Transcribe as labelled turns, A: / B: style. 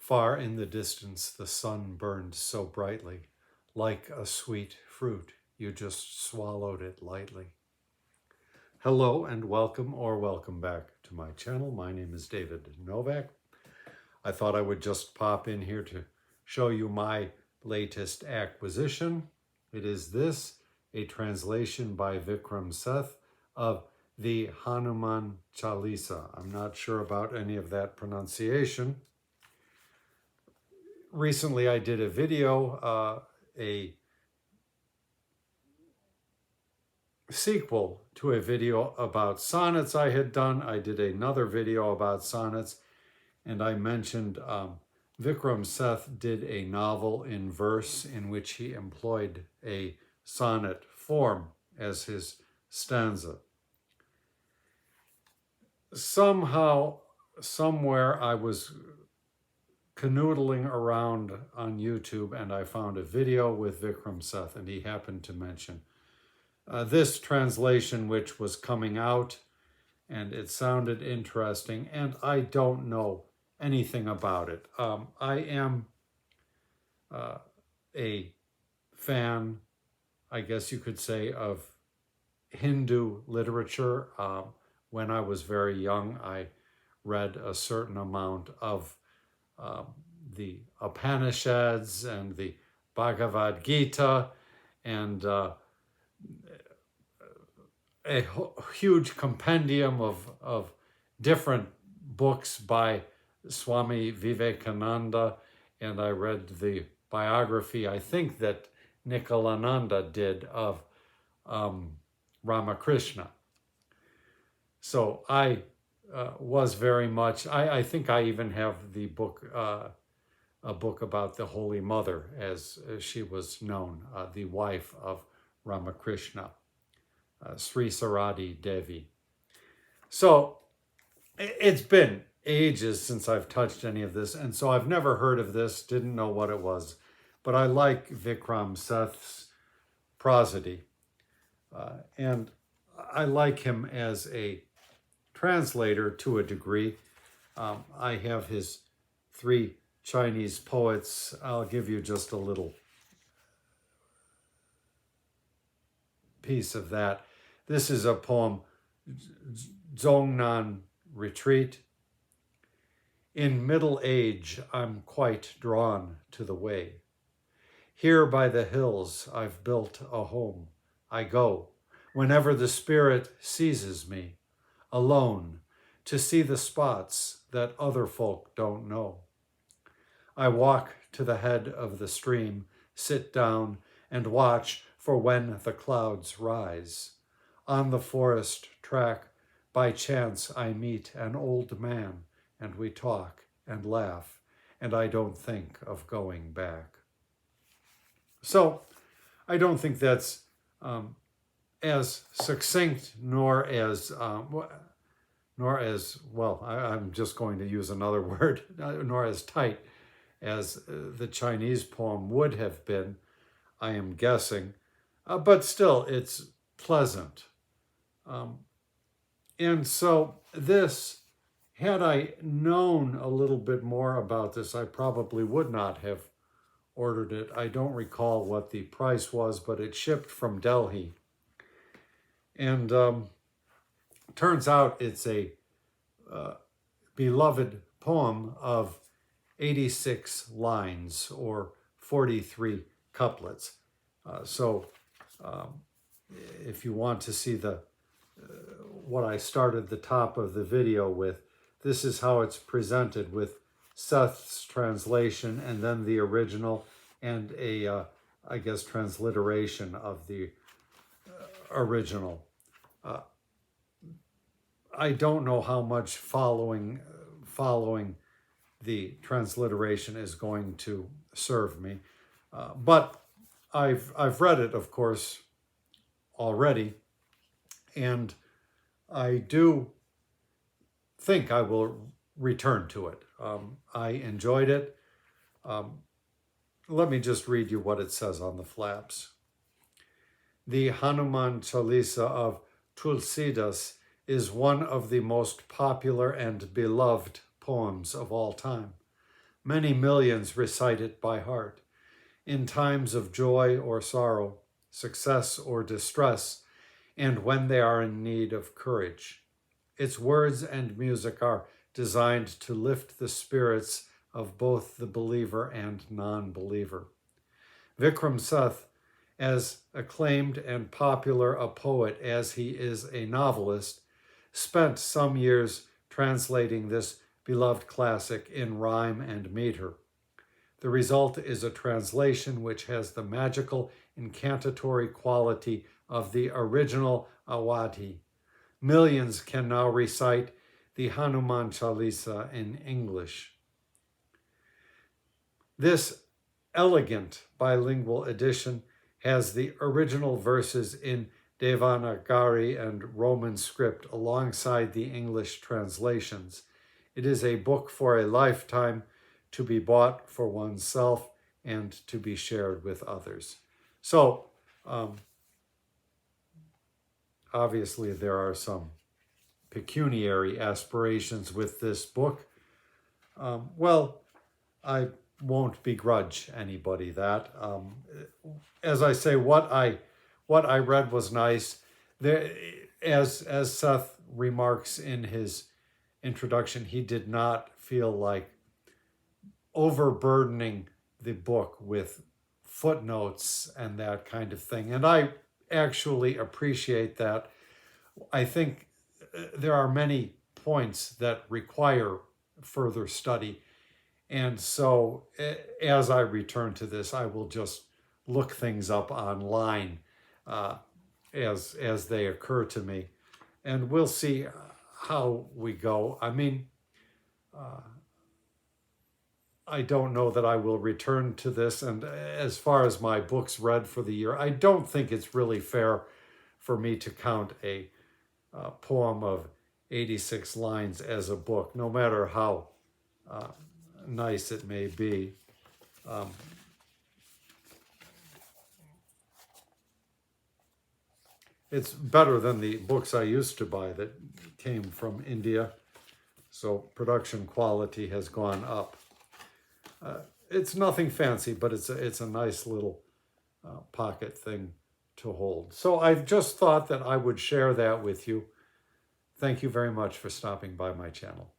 A: Far in the distance, the sun burned so brightly, like a sweet fruit. You just swallowed it lightly. Hello and welcome or welcome back to my channel. My name is David Novak. I thought I would just pop in here to show you my latest acquisition. It is this, a translation by Vikram Seth of the Hanuman Chalisa. I'm not sure about any of that pronunciation. Recently I did a video, a sequel to a video about sonnets I had done. I did another video about sonnets, and I mentioned Vikram Seth did a novel in verse in which he employed a sonnet form as his stanza. Somehow, somewhere, I was canoodling around on YouTube and I found a video with Vikram Seth, and he happened to mention this translation which was coming out, and it sounded interesting, and I don't know anything about it. I am a fan, I guess you could say, of Hindu literature. When I was very young, I read a certain amount of the Upanishads and the Bhagavad Gita, and a huge compendium of different books by Swami Vivekananda, and I read the biography, I think, that Nikalananda did of Ramakrishna. So I was very much, I think I even have the book, a book about the Holy Mother, as she was known, the wife of Ramakrishna, Sri Saradi Devi. So it's been ages since I've touched any of this, and so I've never heard of this, didn't know what it was, but I like Vikram Seth's prosody, and I like him as a translator to a degree. I have his 3 Chinese poets. I'll give you just a little piece of that. This is a poem, Zhongnan Retreat. In middle age, I'm quite drawn to the way. Here by the hills, I've built a home. I go, whenever the spirit seizes me, alone, to see the spots that other folk don't know. I walk to the head of the stream, sit down, and watch for when the clouds rise. On the forest track, by chance I meet an old man, and we talk and laugh, and I don't think of going back. So I don't think that's as succinct nor as well, I'm just going to use another word, nor as tight as the Chinese poem would have been, I am guessing, but still it's pleasant. And so this, had I known a little bit more about this, I probably would not have ordered it. I don't recall what the price was, but it shipped from Delhi. And turns out it's a beloved poem of 86 lines or 43 couplets. So if you want to see the what I started the top of the video with, this is how it's presented, with Seth's translation and then the original and a, I guess, transliteration of the original. I don't know how much following the transliteration is going to serve me, but I've read it, of course, already, and I do think I will return to it. I enjoyed it. Let me just read you what it says on the flaps. The Hanuman Chalisa of Tulsidas is one of the most popular and beloved poems of all time. Many millions recite it by heart. In times of joy or sorrow, success or distress, and when they are in need of courage. Its words and music are designed to lift the spirits of both the believer and non-believer. Vikram Seth, as acclaimed and popular a poet as he is a novelist, spent some years translating this beloved classic in rhyme and meter. The result is a translation which has the magical, incantatory quality of the original Awadhi. Millions can now recite the Hanuman Chalisa in English. This elegant bilingual edition has the original verses in Devanagari and Roman script alongside the English translations. It is a book for a lifetime, to be bought for oneself and to be shared with others. So, obviously there are some pecuniary aspirations with this book. Well, I won't begrudge anybody that. As I say, what I read was nice. There, as Seth remarks in his introduction, he did not feel like overburdening the book with footnotes and that kind of thing. And I actually appreciate that. I think there are many points that require further study. And so as I return to this, I will just look things up online as they occur to me. And we'll see how we go. I mean, I don't know that I will return to this. And as far as my books read for the year, I don't think it's really fair for me to count a poem of 86 lines as a book, no matter how nice it may be. It's better than the books I used to buy that came from India, so production quality has gone up. It's nothing fancy, but it's a nice little pocket thing to hold. So I just thought that I would share that with you. Thank you very much for stopping by my channel.